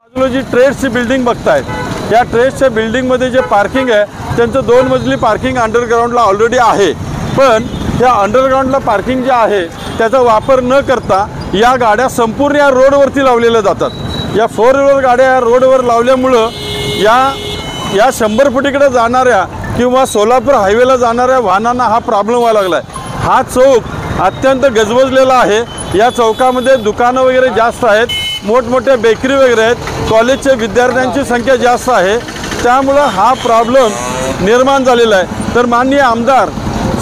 बाजूला जी ट्रेड्सची बिल्डिंग बघतायत या ट्रेड्सच्या बिल्डिंगमध्ये जे पार्किंग आहे त्यांचं 2 मजली पार्किंग अंडरग्राऊंडला ऑलरेडी आहे, पण त्या अंडरग्राऊंडला पार्किंग जे आहे त्याचा वापर न करता या गाड्या संपूर्ण या रोडवरती लावलेल्या जातात। या 4 व्हीलर गाड्या या रोडवर लावल्यामुळं या 100 फुटीकडे जाणाऱ्या किंवा सोलापूर हायवेला जाणाऱ्या वाहनांना हा प्रॉब्लेम व्हायला लागला आहे। हा चौक अत्यंत गजबजलेला आहे। या चौकामध्ये दुकानं वगैरे जास्त आहेत, मोठमोठ्या बेकरी वगैरे आहेत, कॉलेजच्या विद्यार्थ्यांची संख्या जास्त आहे, त्यामुळं हा प्रॉब्लेम निर्माण झालेला आहे। तर माननीय आमदार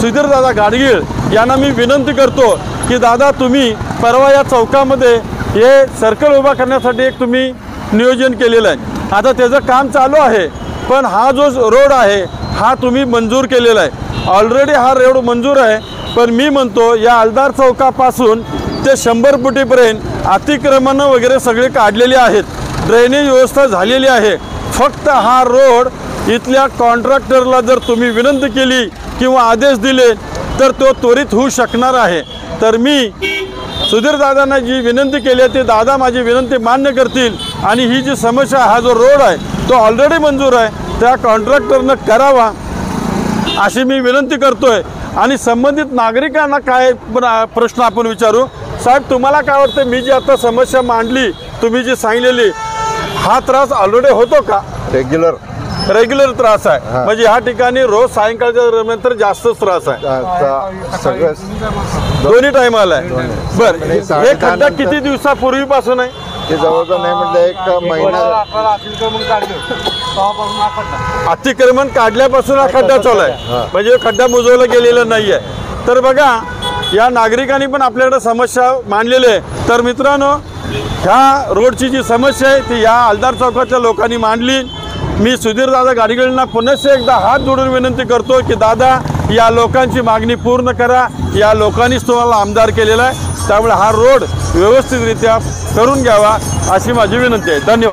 सुधीरदादा गाडगीळ यांना मी विनंती करतो की दादा तुम्ही परवा या चौकामध्ये हे सर्कल उभा करण्यासाठी एक तुम्ही नियोजन केलेलं आहे, आता त्याचं काम चालू आहे, पण हा जो रोड आहे हा तुम्ही मंजूर केलेला आहे। ऑलरेडी हा रोड मंजूर आहे, पण मी म्हणतो या हलदार चौकापासून ते 100 फुटीपर्यंत अतिक्रमणं वगैरे सगळे काढलेले आहेत, ड्रेनेज व्यवस्था झालेली आहे। फक्त हा रोड इथल्या कॉन्ट्रॅक्टरला जर तुम्ही विनंती केली किंवा आदेश दिले तर तो त्वरित होऊ शकणार आहे। तर मी सुधीरदादांना जी विनंती केली आहे ते दादा माझी विनंती मान्य करतील आणि ही जी समस्या हा जो रोड आहे तो ऑलरेडी मंजूर आहे, त्या कॉन्ट्रॅक्टरनं करावा अशी मी विनंती करतोय। आणि संबंधित नागरिकांना काय प्रश्न आपण विचारू। साहेब तुम्हाला काय वाटतं, मी जी आता समस्या मांडली तुम्ही जी सांगितलेली हा त्रास ऑलरेडी होतो का? रेग्युलर त्रास आहे, म्हणजे ह्या ठिकाणी रोज सायंकाळच्या नंतर जास्तच त्रास आहे, सगळं दोन्ही टायमाला आहे। बरं हे खड्डा किती दिवसापूर्वीपासून आहे? ते जवळजवळ नाही म्हटलं 1 महिना अतिक्रमण काढल्यापासून हा खड्डा चालू आहे, म्हणजे खड्डा बुजवला गेलेला नाही आहे। तर बघा या नागरिकांनी पण आपल्याकडे समस्या मांडलेली आहे। तर मित्रांनो ह्या रोडची जी समस्या आहे ती या हलदार चौकातल्या लोकांनी मांडली। मी सुधीरदादा गाडगीळांना पुन्हा एकदा हात जोडून विनंती करतो की दादा या लोकांची मागणी पूर्ण करा, या लोकांनीच तुम्हाला आमदार केलेला आहे, त्यामुळे हा रोड व्यवस्थितरित्या करून घ्यावा अशी माझी विनंती आहे। धन्यवाद।